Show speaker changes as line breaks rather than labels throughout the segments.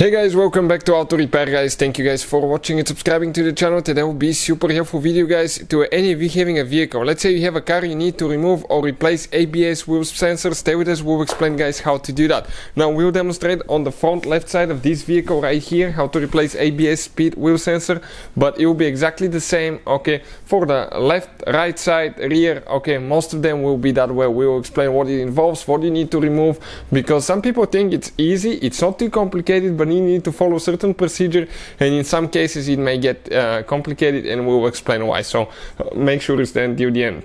Hey guys, welcome back to Auto Repair guys. Thank you guys for watching and subscribing to the channel. Today will be super helpful video guys to any of you having a vehicle. Let's say you have a car, you need to remove or replace ABS wheel sensor. Stay with us, we'll explain guys how to do that. Now we'll demonstrate on the front left side of this vehicle right here how to replace ABS speed wheel sensor, but it will be exactly the same, okay, for the left, right side, rear, okay, most of them will be that way. We'll explain what it involves, what you need to remove, because some people think it's easy, it's not too complicated, but you need to follow certain procedure, and in some cases it may get complicated, and we'll explain why. So make sure to stay until the end.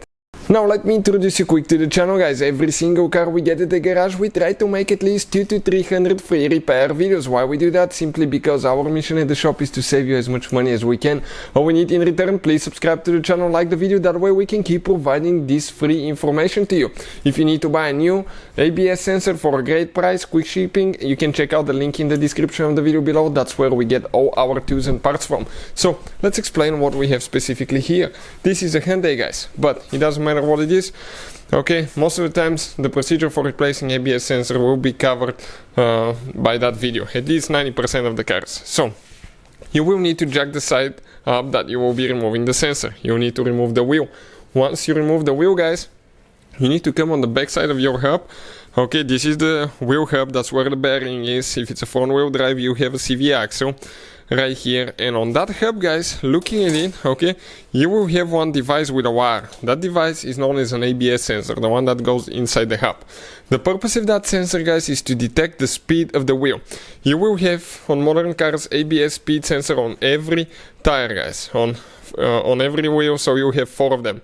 Now let me introduce you quick to the channel guys. Every single car we get at the garage, we try to make at least 200 to 300 free repair videos. Why we do that? Simply because our mission at the shop is to save you as much money as we can. All we need in return, please subscribe to the channel, like the video, that way we can keep providing this free information to you. If you need to buy a new ABS sensor for a great price, quick shipping, you can check out the link in the description of the video below. That's where we get all our tools and parts from. So let's explain what we have specifically here. This is a Hyundai guys, but it doesn't matter what it is. Okay, most of the times the procedure for replacing ABS sensor will be covered by that video, at least 90% of the cars. So you will need to jack the side up that you will be removing the sensor. You need to remove the wheel. Once you remove the wheel guys, you need to come on the back side of your hub. Okay, this is the wheel hub, that's where the bearing is. If it's a front wheel drive, you have a CV axle right here, and on that hub guys, looking at it, okay, you will have one device with a wire. That device is known as an ABS sensor, the one that goes inside the hub. The purpose of that sensor guys is to detect the speed of the wheel. You will have on modern cars ABS speed sensor on every tire guys, on every wheel, so you have 4 of them,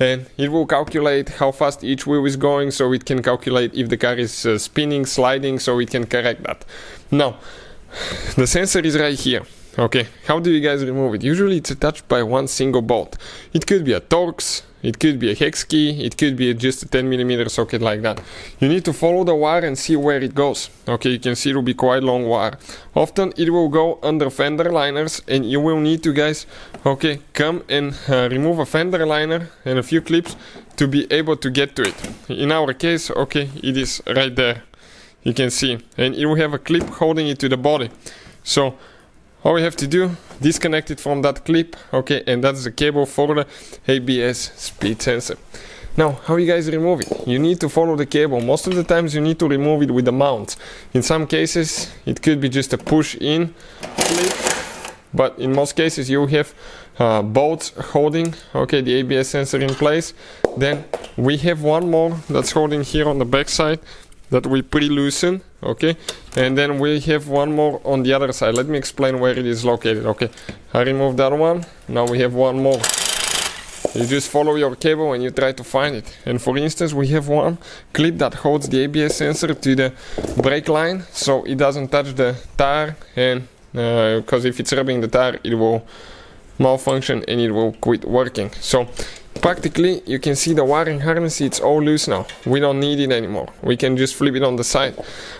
and it will calculate how fast each wheel is going, so it can calculate if the car is spinning, sliding, so it can correct that. Now the sensor is right here. Okay, how do you guys remove it? Usually it's attached by one single bolt. It could be a Torx, it could be a hex key, it could be just a 10mm socket like that. You need to follow the wire and see where it goes. Okay, you can see it will be quite long wire. Often it will go under fender liners, and you will need to guys, okay, come and remove a fender liner and a few clips to be able to get to it. In our case, okay, it is right there. You can see, and it will have a clip holding it to the body. So all we have to do, disconnect it from that clip, okay, and that's the cable for the ABS speed sensor. Now, how you guys remove it? You need to follow the cable. Most of the times you need to remove it with the mount. In some cases, it could be just a push-in clip, but in most cases you have bolts holding, okay, the ABS sensor in place. Then we have one more that's holding here on the back side that we pre-loosen, okay, and then we have one more on the other side. Let me explain where it is located. Okay, I removed that one. Now we have one more. You just follow your cable and you try to find it. And for instance, we have one clip that holds the ABS sensor to the brake line, so it doesn't touch the tire, and because if it's rubbing the tire, it will malfunction and it will quit working. So practically you can see the wiring harness, it's all loose now. We don't need it anymore. We can just flip it on the side.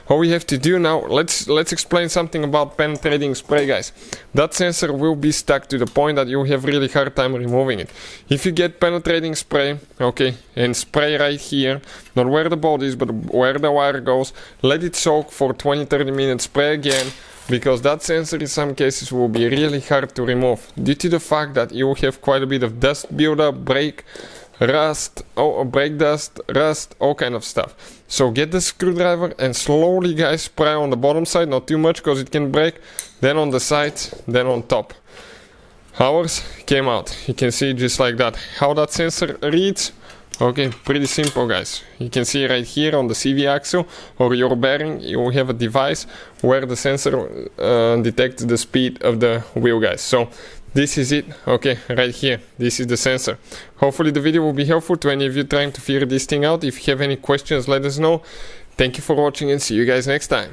All we have to do now, let's explain something about penetrating spray guys. That sensor will be stuck to the point that you have really hard time removing it. If you get penetrating spray, okay, and spray right here, not where the bolt is but where the wire goes, let it soak for 20-30 minutes, spray again, because that sensor in some cases will be really hard to remove due to the fact that you will have quite a bit of dust buildup, brake rust, brake dust, rust, all kind of stuff. So get the screwdriver and slowly guys spray on the bottom side, not too much because it can break, then on the sides, then on top. Ours came out, you can see just like that. How that sensor reads, okay, pretty simple guys. You can see right here on the CV axle or your bearing, you will have a device where the sensor detects the speed of the wheel guys. So this is it, okay, right here, this is the sensor. Hopefully the video will be helpful to any of you trying to figure this thing out. If you have any questions, let us know. Thank you for watching and see you guys next time.